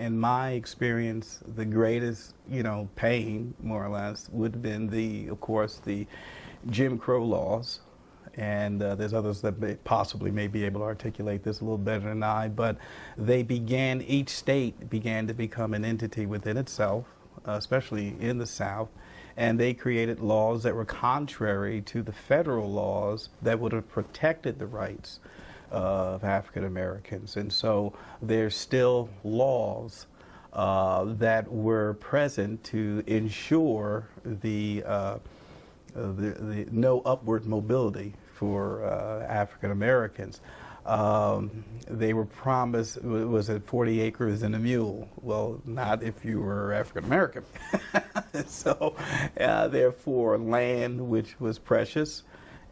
In my experience, the greatest, pain, more or less, would have been of course, the Jim Crow laws. And there's others that possibly may be able to articulate this a little better than I, but each state began to become an entity within itself, especially in the South, and they created laws that were contrary to the federal laws that would have protected the rights of African Americans. And so there's still laws that were present to ensure the no upward mobility for African Americans. They were promised, was it 40 acres and a mule? Well, not if you were African American. So, therefore, land which was precious,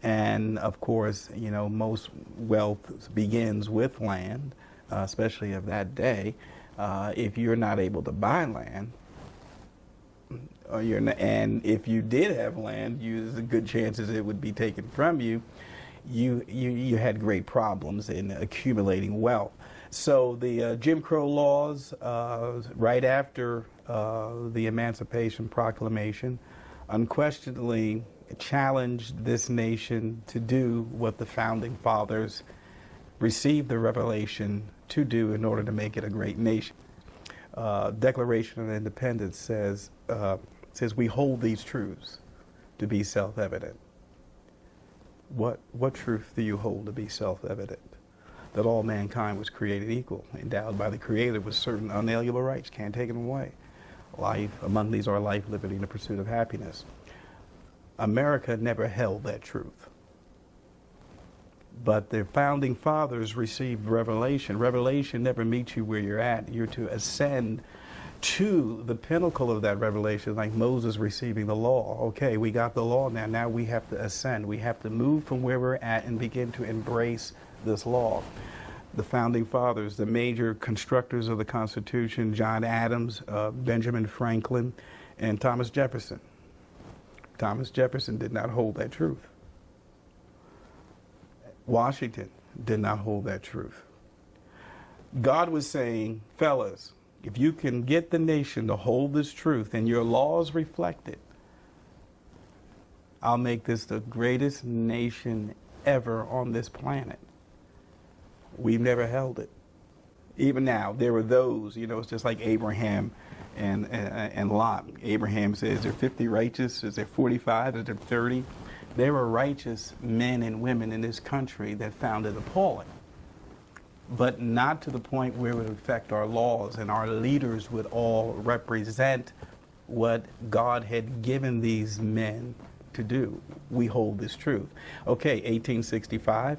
and of course, most wealth begins with land, especially of that day. If you're not able to buy land, and if you did have land, there's a good chances it would be taken from you. You had great problems in accumulating wealth. So the Jim Crow laws, right after the Emancipation Proclamation, unquestionably challenged this nation to do what the Founding Fathers received the revelation to do in order to make it a great nation. Declaration of Independence says we hold these truths to be self-evident. What truth do you hold to be self-evident? That all mankind was created equal, endowed by the Creator with certain unalienable rights, can't take them away. Life, among these are life, liberty, and the pursuit of happiness. America never held that truth. But the Founding Fathers received revelation. Revelation never meets you where you're at. You're to ascend to the pinnacle of that revelation, like Moses receiving the law. Okay, we got the law now. Now we have to ascend. We have to move from where we're at and begin to embrace this law. The Founding Fathers, the major constructors of the Constitution, John Adams, Benjamin Franklin, and Thomas Jefferson. Thomas Jefferson did not hold that truth. Washington did not hold that truth. God was saying, fellas, if you can get the nation to hold this truth and your laws reflect it, I'll make this the greatest nation ever on this planet. We've never held it. Even now, there were those, it's just like Abraham and Lot. Abraham says, is there 50 righteous? Is there 45? Is there 30? There were righteous men and women in this country that found it appalling, but not to the point where it would affect our laws, and our leaders would all represent what God had given these men to do. We hold this truth. Okay, 1865,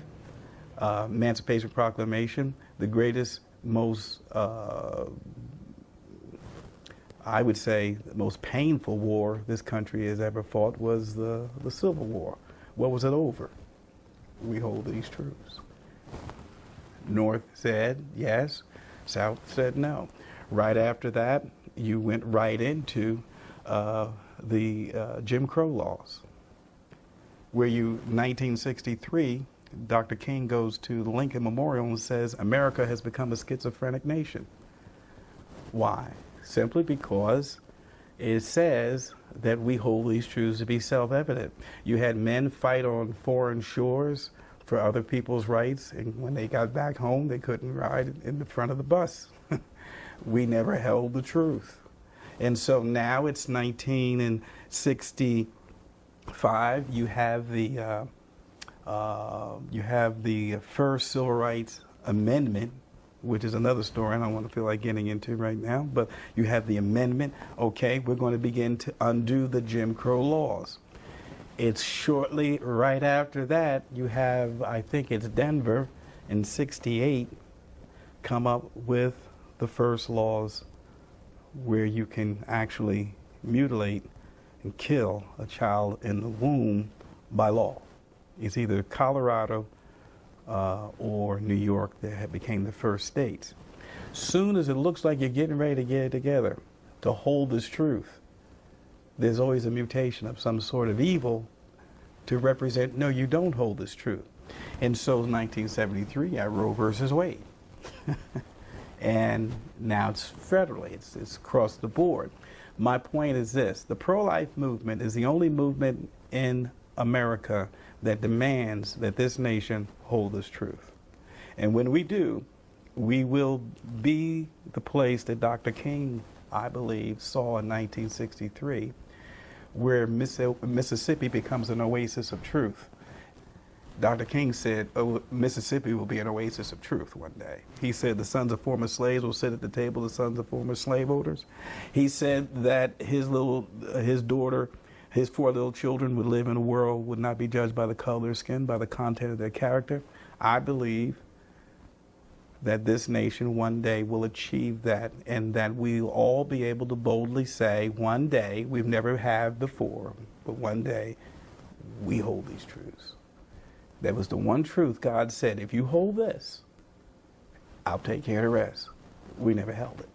Emancipation Proclamation, the greatest, most, I would say, the most painful war this country has ever fought was the Civil War. What was it over? We hold these truths. North said yes, South said no. Right after that, you went right into the Jim Crow laws, where 1963, Dr. King goes to the Lincoln Memorial and says, America has become a schizophrenic nation. Why? Simply because it says that we hold these truths to be self-evident. You had men fight on foreign shores for other people's rights, and when they got back home, they couldn't ride in the front of the bus. We never held the truth. And so now it's 1965. You have the first Civil Rights Amendment, which is another story I don't want to feel like getting into right now, but you have the amendment. Okay, we're going to begin to undo the Jim Crow laws. It's shortly right after that, you have, I think it's Denver in 68, come up with the first laws where you can actually mutilate and kill a child in the womb by law. It's either Colorado or New York that became the first states. Soon as it looks like you're getting ready to get it together to hold this truth, there's always a mutation of some sort of evil to represent, no, you don't hold this truth. And so 1973, you had Roe versus Wade. And now it's federally, it's across the board. My point is this: the pro-life movement is the only movement in America that demands that this nation hold this truth. And when we do, we will be the place that Dr. King, I believe, saw in 1963, where Mississippi becomes an oasis of truth. Dr. King said, oh, Mississippi will be an oasis of truth one day. He said the sons of former slaves will sit at the table of the sons of former slaveholders. He said that his daughter, his 4 little children would live in a world, would not be judged by the color of their skin, by the content of their character. I believe that this nation one day will achieve that, and that we'll all be able to boldly say one day, we've never had before, but one day we hold these truths. That was the one truth God said, if you hold this, I'll take care of the rest. We never held it.